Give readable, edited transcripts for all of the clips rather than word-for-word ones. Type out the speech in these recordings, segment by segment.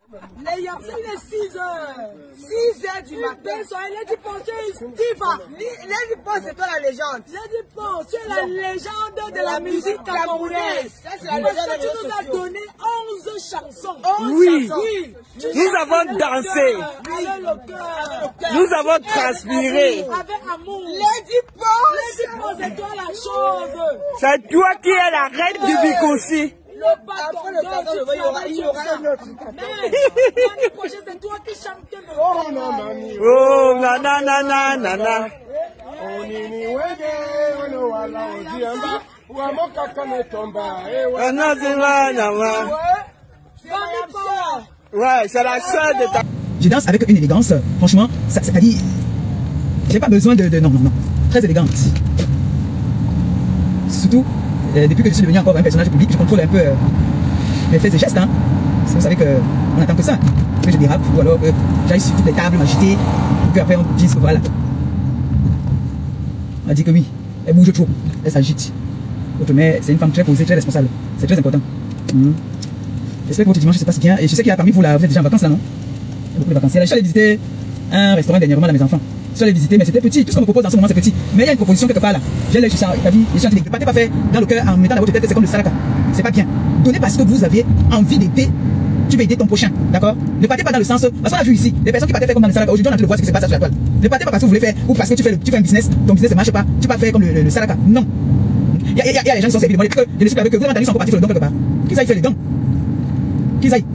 Il est 6 heures. 6 heures du matin. Lady Pons, tu es Steve. Lady Pons, c'est toi la légende. Lady Pons, tu es la légende de la musique camerounaise. Parce que tu nous as donné 11 chansons. Oui. Nous avons dansé. Nous avons transpiré. Avec amour. Lady Pons, c'est toi la chose. C'est toi qui es la reine du Bikossi. Après le pardon, il y aura un autre. Mais l'année prochaine, c'est toi qui chantes. Oh, nanana. Ouais, c'est la seule de ta... Je danse avec une élégance, franchement, c'est-à-dire, j'ai pas besoin de... Non, très élégante. Surtout, depuis que je suis devenu encore un personnage public, je contrôle un peu mes faits et gestes. Hein. Vous savez qu'on attend que ça, que je dérape ou alors que j'aille sur toutes les tables m'agiter pour qu'après on dise que voilà. On a dit que oui, elle bouge trop, elle s'agite. Autrement, c'est une femme très posée, très responsable. C'est très important. J'espère que votre dimanche se passe bien. Et je sais qu'il y a parmi vous là, vous êtes déjà en vacances là, non? Il y a beaucoup de vacanciers. Je suis allé visiter un restaurant dernièrement à mes enfants. Je suis allé visiter, mais c'était petit. Tout ce qu'on me propose en ce moment, c'est petit. Mais il y a une proposition quelque part là. J'ai l'œil sur ça. Il a dit, je suis en train de ne pas faire dans le cœur en mettant dans votre tête que c'est comme le salaka. C'est pas bien. Donnez parce que vous avez envie d'aider. Tu veux aider ton prochain, d'accord? Ne partez pas dans le sens. Parce qu'on a vu ici, des personnes qui partaient faire comme dans le salaka. Aujourd'hui, on a envie de voir ce qui se passe sur la toile. Ne partez pas parce que vous voulez faire ou parce que tu fais un business, ton business ne marche pas. Tu vas faire comme le salaka. Non. Il y a des gens qui sont servis de moi. Je ne suis pas avec eux. Vous avez entendu, ils sont partis faire le don quelque part. Qu'ils aillent faire les dons. Qu'ils aillent.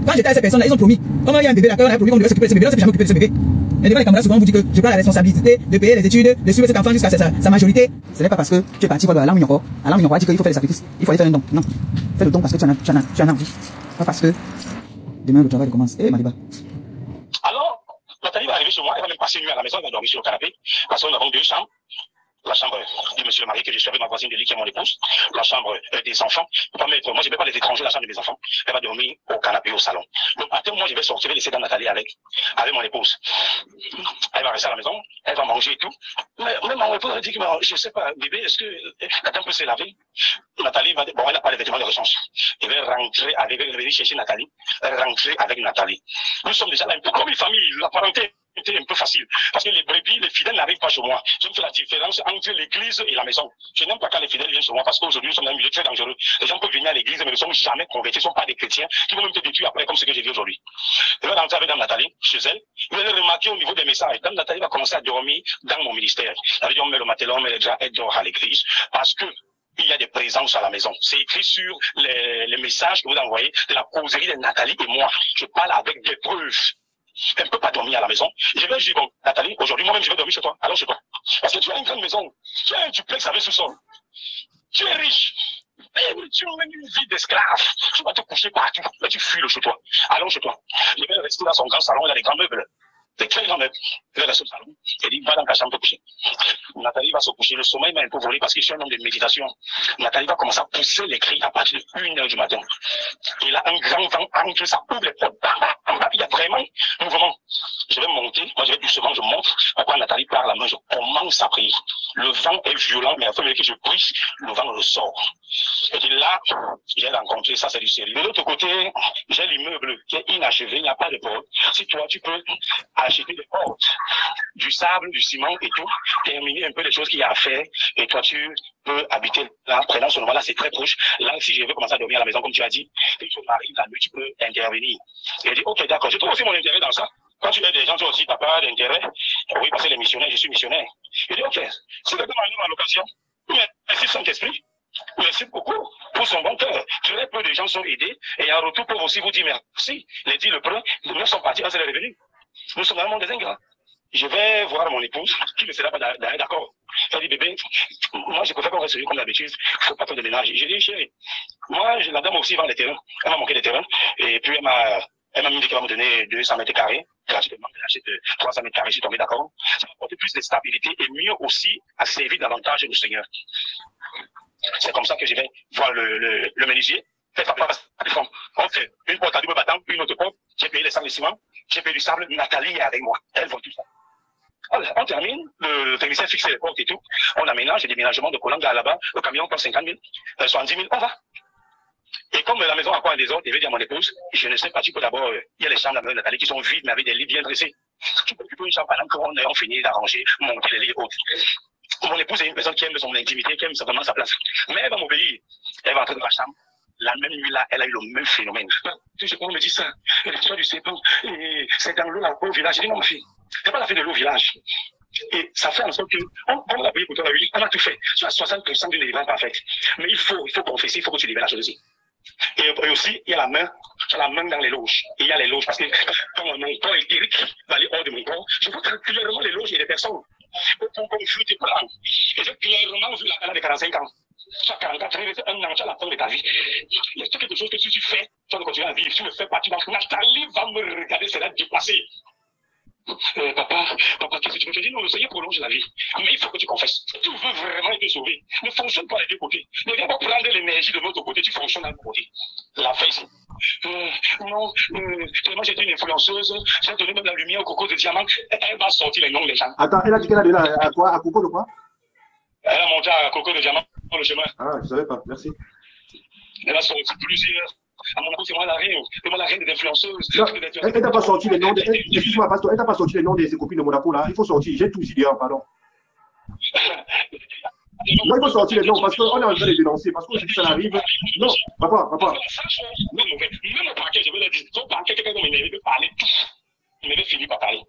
Quand j'étais avec ces personnes-là, ils ont promis. Comment il y a un bébé là, quand on a promis qu'on devait s'occuper de ce bébé, là, c'est jamais occupé de ce bébé. Mais devant les camarades, souvent on vous dit que je prends la responsabilité de payer les études, de suivre cet enfant jusqu'à sa majorité. Ce n'est pas parce que tu es parti voir à l'âme encore. À l'âme encore, dit qu'il faut faire des sacrifices. Il faut aller faire un don. Non. Fais le don parce que tu en as envie. Pas parce que demain le travail commence. Eh, Madiba. Alors, Nathalie va arriver chez moi, elle va même passer une nuit à la maison, elle va dormir sur le canapé. Parce que nous avons 2 chambres. La chambre du monsieur le mari que je suis avec ma voisine de lit qui est mon épouse, la chambre des enfants. Moi je ne vais pas les étranger la chambre de mes enfants. Elle va dormir au canapé au salon. Le matin, moi je vais sortir, je vais laisser dans Nathalie avec mon épouse. Elle va rester à la maison, elle va manger et tout. Mais même mon épouse a dit que je ne sais pas, bébé, est-ce que quelqu'un peut se laver? Nathalie va dire, bon, elle n'a pas les vêtements de rechange. Elle va rentrer avec, elle va venir chercher Nathalie, rentrer avec Nathalie. Nous sommes déjà là un peu comme une famille, la parenté. C'était un peu facile. Parce que les brebis, les fidèles n'arrivent pas chez moi. Je me fais la différence entre l'église et la maison. Je n'aime pas quand les fidèles viennent chez moi parce qu'aujourd'hui, nous sommes dans un milieu très dangereux. Les gens peuvent venir à l'église, mais ne sont jamais convertis. Ils ne sont pas des chrétiens qui vont même te détruire après, comme ce que j'ai vu aujourd'hui. Je vais rentrer avec Dame Nathalie, chez elle. Vous allez remarquer au niveau des messages. Dame Nathalie va commencer à dormir dans mon ministère. Ça veut dire, on met le matelas, on met les draps, elle dort à l'église. Parce que il y a des présences à la maison. C'est écrit sur les messages que vous envoyez de la causerie de Nathalie et moi. Je parle avec des preuves. Elle ne peut pas dormir à la maison. Je vais dire, bon, Nathalie, aujourd'hui, moi-même, je vais dormir chez toi. Alors chez toi. Parce que tu as une grande maison. Tu as un duplex avec sous-sol. Tu es riche. Mais tu as même une vie d'esclave. Tu vas te coucher partout. Mais tu fuis le chez toi. Allons chez toi. Je vais rester dans son grand salon. Il a des grands meubles. Des très grands meubles. Je vais rester au salon. Elle dit, va dans ta chambre te coucher. Nathalie va se coucher. Le sommeil m'a un peu volé parce que je suis un homme de méditation. Nathalie va commencer à pousser les cris à partir de 1 heure du matin. Il a un grand vent entre ça ouvre les portes. Il y a vraiment un mouvement. Je vais monter, moi je vais doucement, je monte. Après Nathalie part la main, je commence à prier. Le vent est violent, mais après que je prie, le vent ressort. Et puis là, j'ai rencontré, ça c'est du sérieux. De l'autre côté, j'ai l'immeuble qui est inachevé, il n'y a pas de porte. Si toi tu peux acheter des portes, du sable, du ciment et tout, terminer un peu les choses qu'il y a à faire, et toi tu peux habiter là, prenant ce moment là, c'est très proche. Là, si je veux commencer à dormir à la maison, comme tu as dit, et que m'arrive la nuit, tu peux intervenir. Et je dis, ok, d'accord, je trouve aussi mon intérêt dans ça. Quand tu es des gens, tu aussi, t'as pas d'intérêt. Oui, parce que les missionnaires, je suis missionnaire. Je dis, ok, si quelqu'un m'arrive à l'occasion, merci Saint-Esprit, merci beaucoup pour son bon cœur. Très peu de gens sont aidés, et en retour, peuvent aussi vous dire merci. Les 10 le prêt, nous sommes partis, c'est les revenus. Nous sommes dans le monde des ingrats. Je vais voir mon épouse, qui ne sera pas d'accord. Elle dit, bébé, moi je préfère qu'on reste comme d'habitude, il ne faut pas faire de ménage. J'ai dit, chérie, moi, la dame aussi vend les terrains. Elle m'a manqué des terrains, et puis elle m'a dit qu'elle va me donner 200 mètres carrés. Gratuitement, elle achète 300 mètres carrés, je suis tombé d'accord. Ça va apporter plus de stabilité et mieux aussi à servir davantage le Seigneur. C'est comme ça que je vais voir le menuisier. Faites pas on fait une porte à double battant, une autre porte. J'ai payé les 100 de ciment, j'ai payé du sable. Nathalie est avec moi. Elle voit tout ça. Alors, on termine, le technicien fixe les portes et tout. On aménage, le déménagement de Kolanga là-bas. Le camion coûte 50 000, 70 000, on va. Et comme la maison a quoi en désordre, il veut dire à mon épouse, je ne sais pas, tu peux d'abord, il y a les chambres de la maison de Nathalie qui sont vides, mais avec des lits bien dressés. Tu peux une chambre pendant qu'on ait fini d'arranger, monter les lits autres. Mon épouse est une personne qui aime son intimité, qui aime simplement sa place. Mais elle va m'obéir. Elle va entrer dans la chambre. La même nuit-là, elle a eu le même phénomène. Tu sais pourquoi on me dit ça? Tu du sais pas. C'est dans l'eau au village. J'ai dit non, ma fille. C'est pas la fille de l'eau au village. Et ça fait en sorte qu'on l'a payé pour toi la vie. On a tout fait. Tu as 60% d'une délivrance parfaite. Mais il faut confesser, il faut que tu libères la chose aussi. Et aussi, il y a la main dans les loges. Et il y a les loges. Parce que quand mon corps est éthérique va aller hors de mon corps, je vois très clairement les loges et les personnes. Pour conflit des plans. Et j'ai clairement vu la canne de 45 ans. Tu as 44 ans, un an, tu as la fin de ta vie. Il y a quelque chose que si tu fais, tu vas continuer à vivre. Tu le fais pas, tu vas. Nathalie va me regarder, c'est là dépassé. Papa, qu'est-ce que tu veux te dire? Non, le Seigneur prolonge la vie. Mais il faut que tu confesses. Tu veux vraiment être sauvé. Ne fonctionne pas des deux côtés. Ne viens pas prendre l'énergie de l'autre côté, tu fonctionnes d'un côté. La face. Non, moi j'étais une influenceuse, j'ai donné même la lumière au coco de diamant, elle va sortir les noms des gens. Attends, elle a dit qu'elle a donné à quoi? À coco de quoi? Elle a monté à coco de diamant dans le chemin. Ah, je savais pas, merci. Elle a sorti plusieurs. À mon avis, c'est moi la reine des influenceuses. Elle n'a pas sorti les noms, excuse-moi, pasteur, elle n'a pas sorti les noms de ses copines de Monaco là. Il faut sortir, j'ai tout dit, pardon. Non, il faut sortir les noms parce qu'on est en train de dénoncer, parce que si ça arrive. Non, papa. Même au parquet, je veux le dire, au parquet, quelqu'un m'énerve, parler tout. Il m'avait fini par parler.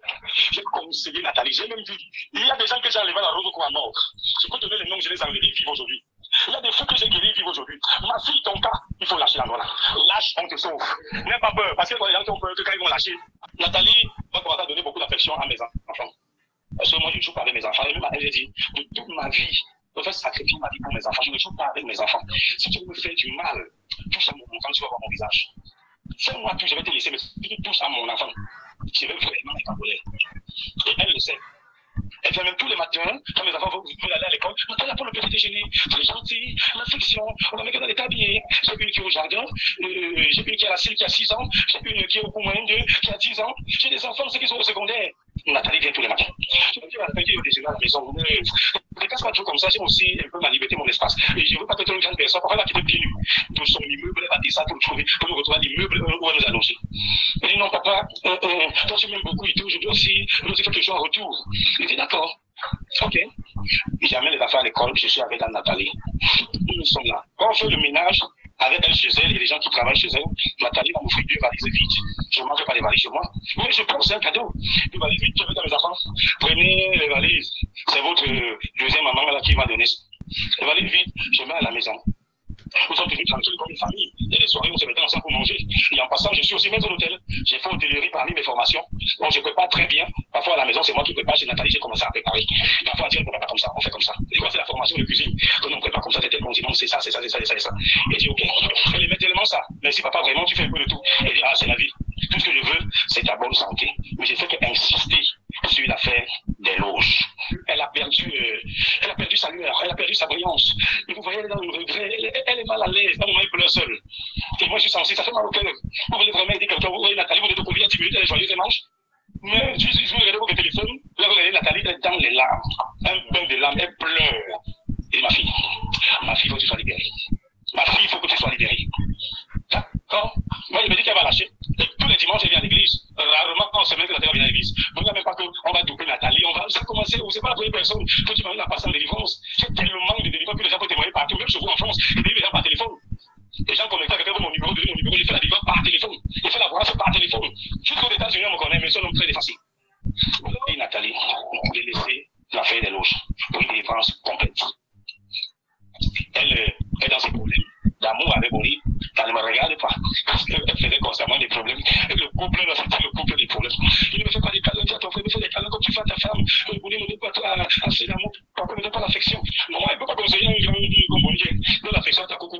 J'ai conseillé Nathalie, j'ai même dit, il y a des gens que j'ai enlevés à la rose au à mort. Je peux donner les noms, je les ai enlevés, ils vivent aujourd'hui. Il y a des fous que j'ai guéris, ils vivent aujourd'hui. Ma fille, ton cas, il faut lâcher l'endroit là. Lâche, on te sauve. N'aie pas peur, parce que les gens qui ont peur que quand ils vont lâcher, Nathalie va commencer à donner beaucoup d'affection à mes enfants. Parce que moi, je ne joue pas avec mes enfants. Et même elle, j'ai dit, de toute ma vie, je vais sacrifier ma vie pour mes enfants. Je ne joue pas avec mes enfants. Si tu me fais du mal, touche à mon enfant, tu vas voir mon visage. Fais-moi tout, je vais te laisser, mais si tu touches à mon enfant, je vais vraiment être en colère. Et elle le sait. Elle fait même tous les matins, quand mes enfants veulent aller à l'école, Nathalie pour le petit déjeuner, très gentil, l'infection, on va mettre dans l'état bien. J'ai une qui est au jardin, j'ai une qui est à la CIL qui a 6 ans, j'ai une qui est au Koumouen 2 qui a 10 ans, j'ai des enfants, ceux qui sont au secondaire. Nathalie vient tous les matins. Je me dis, à la fin du déjeuner à la maison, ne casse pas trop comme ça, j'ai aussi un peu ma liberté, mon espace. Et je ne veux pas être une grande personne, pourquoi elle va quitter pieds nus de son immeuble, elle va dire ça pour nous retrouver à l'immeuble où elle nous a annoncé. Elle dit, non, papa, toi tu m'aimes beaucoup et tout, je dois aussi faire quelque chose en retour. Il dit, d'accord. Ok. J'amène les enfants à l'école, je suis avec Nathalie. Nous sommes là. Quand on fait le ménage, avec elle chez elle et les gens qui travaillent chez elle, Nathalie va m'offrir 2 valises vides. Je ne mange pas les valises chez moi. Mais je pense que c'est un cadeau. 2 valises vides, je vais dans mes enfants. Prenez les valises. C'est votre deuxième maman là qui m'a donné ça. Les valises vides, je mets à la maison. Nous sommes devenus tranquilles comme une famille. Et les soirées, on se mettait ensemble pour manger. Et en passant, je suis aussi maître d'hôtel. J'ai fait hôtellerie parmi mes formations. Donc, je prépare très bien. Parfois, à la maison, c'est moi qui prépare. Chez Nathalie, j'ai commencé à préparer. Parfois, à dire, on ne prépare pas comme ça. On fait comme ça. Et quand c'est la formation de cuisine, quand on prépare comme ça, c'est non, c'est ça. Et je dis, ok. Elle aimait tellement ça. Merci, papa, vraiment, tu fais un peu de tout. Elle dit, ah, c'est la vie. Tout ce que je veux, c'est ta bonne santé. Mais j'ai fait qu'insister sur l'affaire des loges. Elle a perdu sa lueur, elle a perdu sa brillance. Et vous voyez, elle est dans le regret, elle est mal à l'aise, dans le moment elle pleure seule. Et moi je suis sensible, ça fait mal au cœur. Vous voulez vraiment aider quelqu'un, vous voyez Nathalie, vous êtes de combien 10 minutes, elle est joyeuse, elle mange. Mais je vous regardez votre téléphone, là vous regardez Nathalie, elle est dans les larmes, un bain de larmes, elle pleure. Et ma fille, il faut que tu sois libérée. Ma fille, il faut que tu sois libérée. D'accord? Moi, je me dis qu'elle va lâcher. Et tous les dimanches, elle vient à l'église. Rarement, en semaine, que Nathalie vient à l'église. Donc, il n'y a même pas qu'on va doper Nathalie. Ça a commencé, vous savez pas la première personne que tu m'as la passer en délivrance. J'ai tellement de délivrance que les gens peuvent témoigner partout, même chez vous en France. Ils délivrent les gens par téléphone. Les gens connectés à quelqu'un mon numéro, j'ai fait la délivrance par téléphone. J'ai fait la voix par téléphone. Jusqu'aux États-Unis, on me connaît, mais c'est un homme très facile. Et Nathalie, vous pouvez laisser l'affaire des loges pour une délivrance complète. Elle est dans ses problèmes. L'amour avec Bonnie, elle ne me regarde pas. Parce qu'elle faisait constamment des problèmes. Et le couple, là, c'était le couple des problèmes. Il ne me fait pas des câlins, dis à ton frère, il me fait des câlins comme tu fais à ta femme. Bonnie ne donne pas assez d'amour. Papa ne donne pas l'affection. Maman, elle ne peut pas conseiller un grand comme Bonnie. Donne l'affection à ta coco.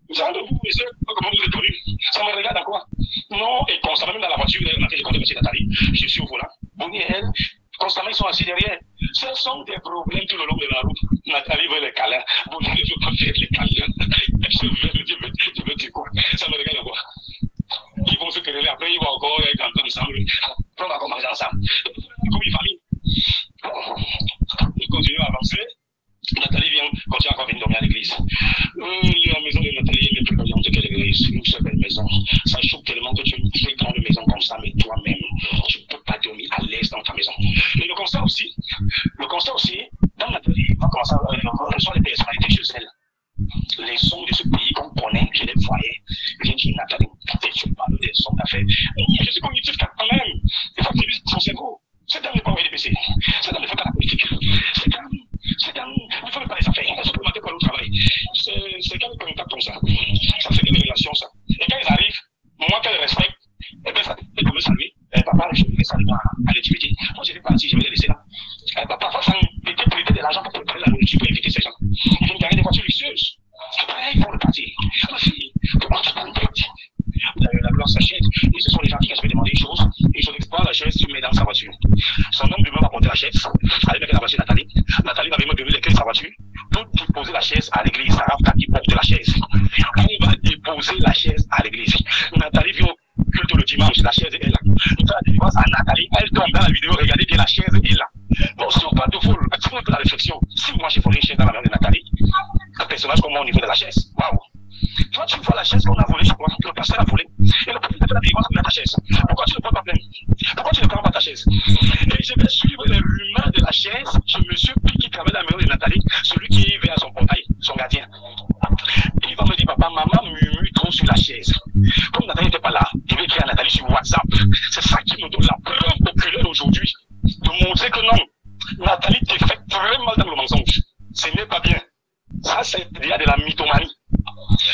Vous avez vous, mes soeurs, comment vous êtes connus? Ça me regarde à quoi? Non, et constamment, même dans la voiture, on a fait des comptes de M. Nathalie. Je suis au volant. Bonnie et elle, constamment, ils sont assis derrière. Ce sont des problèmes tout le long de la route. Nathalie veut les câlins. Bonnie ne veut pas faire les câlins. Je veux dire quoi? Ça me regarde à quoi? Ils vont se quereller après, ils vont encore être ensemble. On va commencer ensemble. Comme une famille. Nous continuons à avancer. Nathalie vient, continue encore à venir dormir à l'église. La maison de Nathalie est plus une seule belle maison. Ça choque tellement que tu as une très grande maison comme ça, mais toi-même, tu ne peux pas dormir à l'aise dans ta maison. Et le constat aussi, dans Nathalie, quelles sont les personnalités chez elle? Les sons de ce pays qu'on connaît, je les voyais. J'ai dit, Nathalie, tu parles des sons d'affaires. Je suis cognitif quand même. Il faut que tu dises son cerveau. C'est dans le pas de PC. C'est dans le fait pas la politique. C'est dans il faut pas les affaires. Il faut demander pour le travail. C'est quand ils contactent comme ça. Ça fait des relations, ça. Et quand ils arrivent, moi, quand je respecte, et bien, ça fait comme ça, lui. Papa, je vais ça à l'activité. Moi, je vais partir, je vais les laisser là. Papa, ça me prêter de l'argent pour préparer la nourriture pour inviter ces gens. Ils viennent gagner des voitures luxueuses. Après, ils vont repartir. Ma fille, comment tu parles de la blanche s'achète, et ce sont les gens qui se demander des choses, et je prends la chaise, tu mets dans sa voiture. Son homme lui-même va porter la chaise, allez mettre la voiture Nathalie. Nathalie va me donner les clés de sa voiture, pour déposer la chaise à l'église. Ça va qui porte la chaise. On va déposer la chaise à l'église. Nathalie vient au culte le dimanche, la chaise est là. On fait la défense à Nathalie, elle tombe dans la vidéo, regardez que la chaise est là. Bon, si on parle de vol, activons un peu la réflexion. Si moi j'ai volé une chaise dans la main de Nathalie, un personnage comme moi au niveau de la chaise, waouh! Toi, tu vois la chaise qu'on a volée chez toi, le pasteur a volé, et le pasteur a fait la délivrance de ta chaise. Pourquoi tu ne prends pas plein? Pourquoi tu ne prends pas ta chaise? Et je vais suivre les rumeurs de la chaise chez monsieur qui travaille à la maison de Nathalie, celui qui est vers son portail, son gardien. Il va me dire, papa, maman murmure trop sur la chaise. Comme Nathalie n'était pas là, il va écrire à Nathalie sur WhatsApp. C'est ça qui me donne la preuve populaire aujourd'hui, de montrer que non, Nathalie te fait très mal dans le mensonge. Ce n'est pas bien. Ça, c'est déjà de la mythomanie.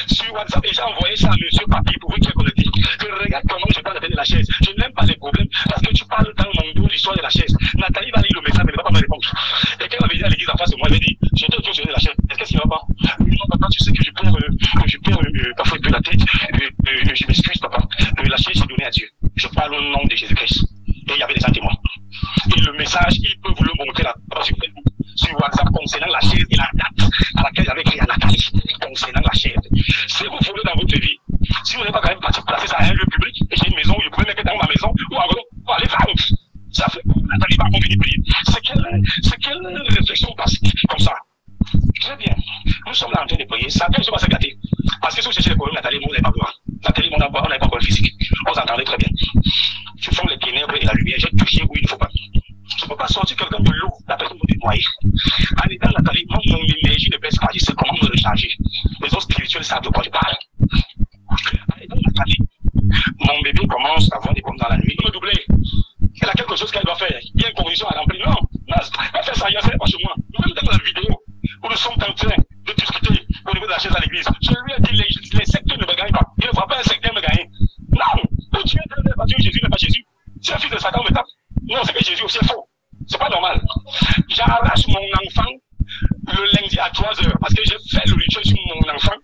Sur WhatsApp, et j'ai envoyé ça à monsieur Papi pour vous qui est connecté. Que regarde comment je parle de la chaise. Je n'aime pas les problèmes parce que tu parles dans mon dos l'histoire de la chaise. Nathalie va lire le message, mais elle ne va pas me répondre. Et quand elle va venir à l'église en face de moi, elle va dire, je t'ai dit de la chaise. Est-ce qu'il ne va pas? Non, papa, tu sais que je perds parfois un peu la tête. Je m'excuse, papa. La chaise, j'ai donné à Dieu. Je parle au nom de Jésus-Christ. Et il y avait des gens témoins. Et le message, il peut vous le montrer là sur WhatsApp concernant la chaise et la date à laquelle j'avais écrit à Nathalie concernant la chaise. Si vous voulez dans votre vie, si vous n'êtes pas quand même parti placer ça à un lieu public, et j'ai une maison où je pouvais mettre dans ma maison, ou en gros, pour aller faire ça fait Nathalie va convenir prier. C'est quelle réflexion passe comme ça? Très bien. Nous sommes là en train de prier. Ça peut se gâter. Parce que si vous cherchez les problèmes, Nathalie, vous n'avez pas besoin. Nathalie, on n'a pas encore le physique. On s'entendait très bien. Tu formes les ténèbres et la lumière. J'ai touché où il ne faut pas. Je ne peux pas sortir quelqu'un de l'eau. La personne peut noyer. En étant Nathalie, mon énergie ne baisse pas. Je sais comment me recharger. Les autres spirituels savent de quoi je parle. En étant Nathalie, mon bébé commence à avoir des problèmes dans la nuit. Il me doubler. Elle a quelque chose qu'elle doit faire. Il y a une condition à remplir. Non, elle fait ça, elle n'est pas chez moi. Même dans la vidéo où nous sommes en train de discuter au niveau de la chaise à l'église, je lui ai dit les secteurs ne me gagnent pas. Il ne voit pas un secteur me gagner. Non, tu es dans la Jésus n'est pas Jésus. Si un fils de Satan me tape, non, c'est que Jésus aussi est faux. C'est pas normal. J'arrache mon enfant le lundi à 3h parce que j'ai fait le rituel sur mon enfant,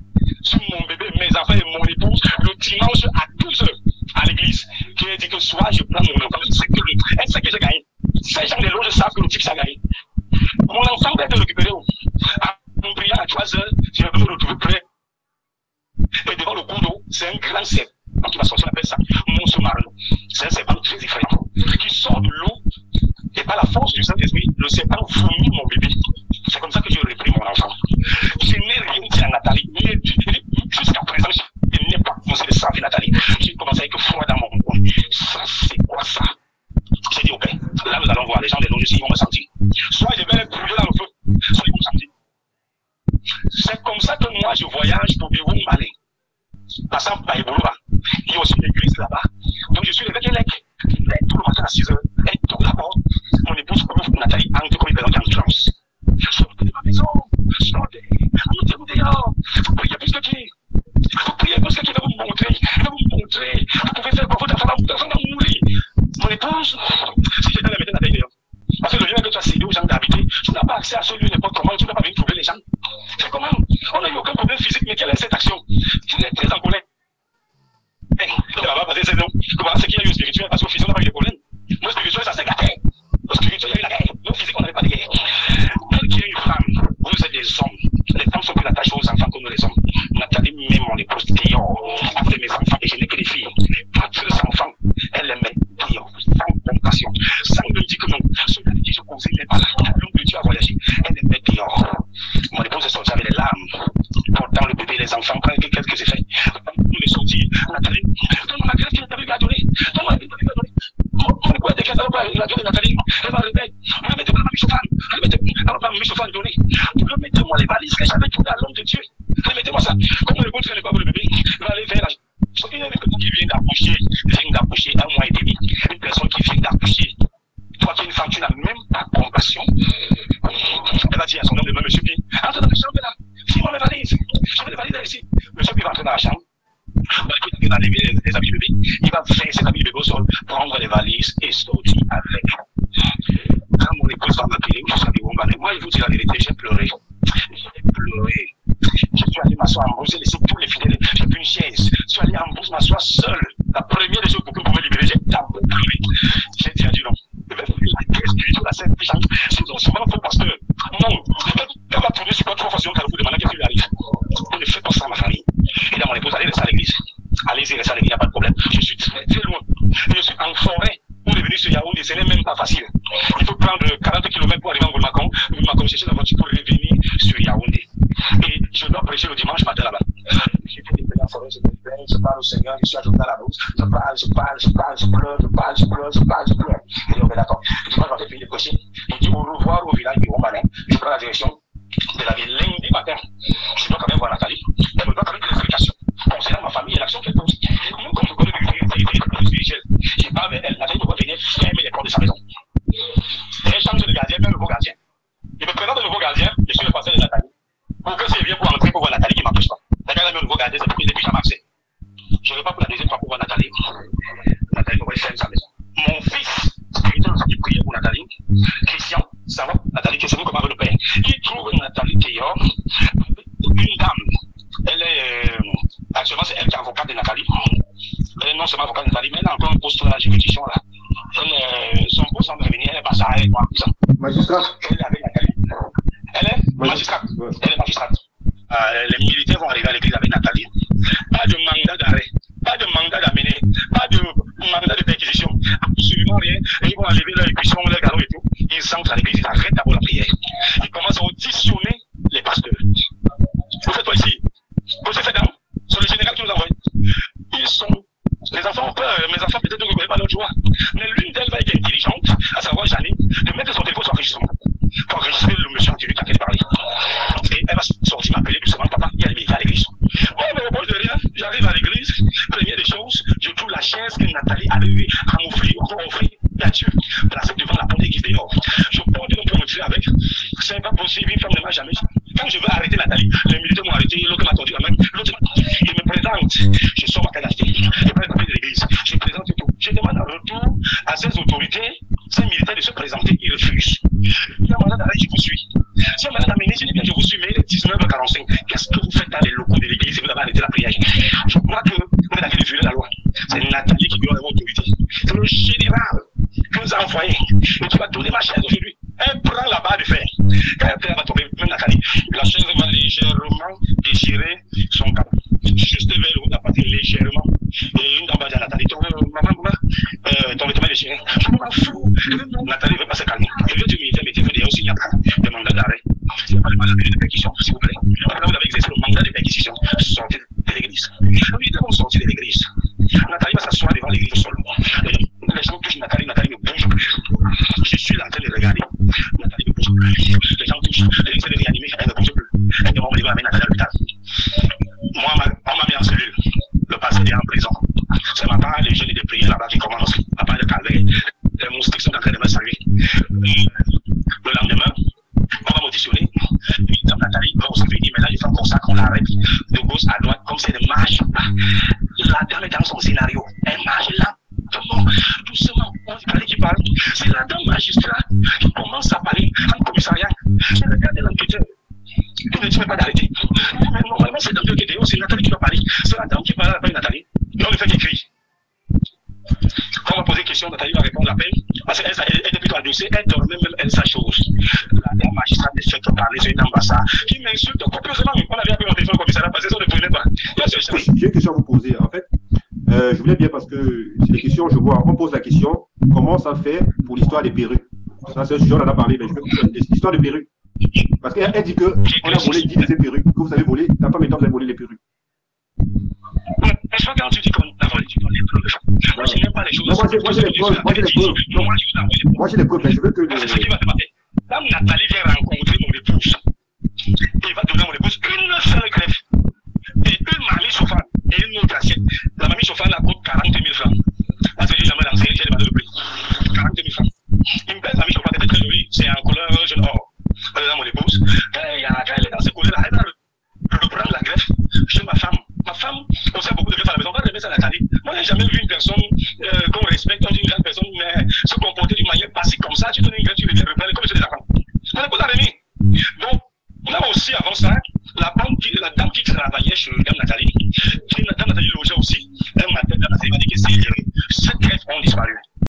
sur mon bébé, mes enfants et mon épouse le dimanche à 12h à l'église. Qui a dit que soit je prends mon enfant, elle sait que j'ai gagné. Ces gens de l'eau, je sais que le type a gagné. Mon enfant va être récupéré. En priant à 3h, je vais me retrouver prêt. Et devant le cours d'eau, c'est un grand serpent qui va sortir, on appelle ça monstre marin. C'est un serpent très effrayant qui sort de l'eau et par la force du Saint-Esprit, le serpent vomit mon bébé. C'est comme ça que j'ai repris mon enfant. Je n'ai rien dit à Nathalie. Jusqu'à présent, je n'ai pas posé de sang à Nathalie. J'ai commencé avec froid dans mon coin. Ça, c'est quoi ça? J'ai dit, ok, là nous allons voir les gens des loges ici, ils vont me sentir. Soit je vais les brûler dans le feu, soit ils vont me sentir. C'est comme ça que moi je voyage pour Biron Malé. Passant par Eboloba. Il y a aussi une église là-bas. Donc je suis avec un lec. Tout le matin à 6h. Elle tourne la porte. Mon épouse couvre Nathalie entre comme il présente en transe. Sortez de ma maison. Sortez. Mettez-vous dehors. Vous priez plus que qui? Vous priez plus que qui va vous montrer. Il va vous montrer. Vous pouvez faire quoi? Votre enfant va mourir. Mon épouse, si j'étais la mettre Nathalie dehors. Parce que le lieu que tu as cédé aux gens d'habiter, tu n'as pas accès à ce lieu n'importe comment, tu n'as pas venir trouver les gens. C'est comment? On n'a eu aucun problème physique, mais quelle est cette action? Tu es très en colère. Comment c'est qu'il y a eu au spirituel? Parce qu'au physique, on n'a pas eu de problème. Le spirituel, ça s'est gâté. Au spirituel, il y a eu la guerre. Le physique, on n'avait pas de guerre. Elle qui est une femme, vous êtes des hommes. Les femmes sont plus attachées aux enfants que nous les hommes. Nathalie, même mon épouse, Théo, après mes enfants, et je n'ai que des filles. 4 enfants, elle les met, Théo, sans compassion, sans me dire que non. Celui qui je conseille n'est pas là. L'homme de Dieu a voyagé, elle les met dehors. Mon épouse est sortie avec les larmes. Pourtant, le bébé et les enfants, qu'est-ce que j'ai fait? Nous les radio de Nathalie, elle va remettre, remettez-moi la mamie chauffane, remettez-moi la mamie chauffane donnée, remettez-moi les valises que j'avais trouvées à l'homme de Dieu, remettez-moi ça. Comme le bon train n'est pas pour le bébé, il va aller vers la. Une personne qui vient d'accoucher, 1 mois et demi, une personne qui vient d'accoucher, toi qui es une femme, tu n'as même pas compassion. Elle va dire à son homme de main, monsieur Pi, entre dans la chambre là, fais-moi mes valises, je vais les valises là ici. Monsieur Pi va entrer dans la chambre, il va lever les habits de bébé, il va faire ses habits de bébé au sol, prendre les valises et sortir avec. Quand mon épouse va m'appeler, je suis allé au Mbané, moi, je vous dis la vérité, j'ai pleuré. J'ai pleuré. Je suis allé m'asseoir en bourse, j'ai laissé tous les fidèles, j'ai pris une chaise. Je suis allé en bourse m'asseoir seul. La première des choses pour me libérer, j'ai tapé. J'ai dit à Dieu non. Je vais faire la caisse du la scène. C'est donc souvent faux pasteur. Non. Elle va tourner sur 3 fois sur le carrefour de manière qu'elle lui arrive. On ne fait pas ça à ma famille. Et là, mon épouse, allez rester à l'église. Allez-y, restez à l'église, il n'y a pas de problème. Je suis très très loin. Je suis en forêt. Pour revenir sur Yaoundé, ce n'est même pas facile. Il faut prendre 40 km pour arriver en Goulmacon. Goulmacon, chercher la voiture pour revenir sur Yaoundé. Et je dois prêcher le dimanche matin là-bas. J'ai fait des en forêt, je parle au Seigneur, je suis ajouté à la bourse. Je parle, je pleure. Et on est d'accord. Dimanche, on a fini de prêcher. Il dit au revoir au village du Rombanin. Je prends la direction de la ville lundi matin. Je dois quand même voir Nathalie. Elle me doit quand même des explications concernant ma famille et l'action qu'elle pose. Nous, comme je connais le spirituel, j'ai pas avec elle. Nathalie doit venir fermer les portes de sa maison. Elle change de gardien, même le nouveau gardien. Il me présente le nouveau gardien, je suis le pasteur de Nathalie. Pour que c'est bien pour entrer pour voir Nathalie qui ne m'empêche pas. T'as même le nouveau gardien, c'est pour qu'il depuis jamais accès. Je ne vais pas pour la deuxième fois pour voir Nathalie. Nathalie devrait fermer sa maison. Mon fils, spirituel, qui priait pour Nathalie, Christian, ça va, Nathalie, qui est comme avec le père. Il trouve Nathalie Théor, une dame. Elle est, actuellement, c'est elle qui est avocate de Nathalie. Elle est non seulement avocate de Nathalie, mais elle a encore un poste à la juridiction là. Son poste en devenir, elle est passée avec moi. Magistrat. Elle est avec Nathalie. Elle est magistrate. Elle est magistrate. Les militaires vont arriver à l'église avec Nathalie. Pas de mandat d'arrêt, pas de mandat d'amener, pas de mandat de perquisition, absolument rien. Et ils vont enlever leur équipement, leur galon et tout. Ils entrent à l'église, ils arrêtent d'abord la prière. Ils commencent à auditionner les pasteurs. Vous faites quoi ici? Vous faites fait d'âme? C'est le général qui nous envoie. Ils sont. Les enfants ont peur, mes enfants peut-être ne reconnaissent pas leur joie. Mais l'une d'elles va être intelligente, à savoir Janine, de mettre son téléphone sur enregistrement. Pour enregistrer le monsieur anti-lui à qui elle parlait. Et elle va sortir m'appeler doucement, papa, il y a les militaires à l'église. Moi, je me repose de rien, j'arrive à l'église, première des choses, je trouve la chaise que Nathalie avait eu à m'offrir, encore offrir, à Dieu, placée devant la porte de l'église dehors. Je porte une pour me tuer avec, c'est pas possible, une femme ne m'a jamais. Quand je veux arrêter Nathalie, les militaires m'ont arrêté, l'autre m'a tendu la main, l'autre il me présente, je sors ma canne je prends la copie de l'église, je présente tout. Je demande en retour à ces autorités, ces militaires de se présenter, ils refusent. Il y a un mandat d'arrêt, je vous suis. Si un mandat d'amener, je dis bien, je vous suis, mais il est 19h45. Qu'est-ce que vous faites dans les locaux de l'église et vous avez arrêté la prière? Je crois que vous êtes en train de violer la loi. C'est Nathalie qui doit avoir autorité. C'est le général qui nous a envoyé et qui va donner ma chaise aujourd'hui. Elle prend la barre de fer. Quand elle va tomber, même Nathalie, la chaise va légèrement déchirer son cap. Juste vers le haut, elle va partir légèrement. Et une dame va dire à Nathalie, maman, ton vêtement est déchiré. Je m'en fous. Nathalie ne veut pas se calmer. Je veux du militaire, mais il faut dire aussi qu'il y a des mandats d'arrêt. Il n'y a pas de mandat de perquisition, s'il vous plaît. Après, vous avez exercé le mandat de perquisition. Sortez de l'église. Les militaires vont sortir de l'église. Nathalie va s'asseoir devant l'église au sol. Les gens touchent Nathalie, Nathalie ne bouge plus. Je suis en train de regarder. Nathalie ne bouge plus. Les gens touchent. L'église est réanimée, elle ne bouge plus. Elle demande de amener Nathalie à l'hôpital. Moi, on m'a mis en cellule. Le pasteur est en prison. C'est ma part, les jeunes et des prières là-bas qui commencent. Ma part de calvaire. Les moustiques sont en train de me saluer. Le lendemain, on va m'auditionner. Nathalie va aussi venir. Maintenant, il faut comme ça qu'on l'arrête de gauche à droite, comme c'est des marches. La dame est dans son scénario. Elle marche là. Doucement, on dit parler qui parle. C'est la dame magistrat qui commence à parler en commissariat. Je regarde l'enquêteur. Il ne dit pas d'arrêter. Mais normalement, c'est dans le vidéo, c'est Nathalie qui doit parler. C'est la dame qui parle après Nathalie. Et on le fait qu'il crie. Quand on va poser une question, Nathalie va répondre à peine. Parce qu'elle est plutôt adoucée, elle dormait même elle sa chose. La dame magistrat ne fait que parler, c'est une ambassade qui m'insulte copieusement. On avait appelé mon téléphone au commissariat parce que ça ne prenait pas. J'ai une question à vous poser. En fait, je voulais bien parce que c'est des questions, je vois, on pose la question, comment ça fait pour l'histoire des perruques? Ça, c'est un sujet, on en a parlé, mais je veux l'histoire des perruques. Parce qu'elle dit qu'on a volé 10 de ces perruques, que vous avez volé, t'as pas maintenant vous avez volé les perruques. Je crois que quand tu dis qu'on a volé, tu donnes les preuves. Moi, je n'aime pas les choses. moi j'ai les preuves. Moi j'ai les preuves, mais je veux que... C'est ce qui va se passer. Quand Nathalie vient rencontrer mon épouse,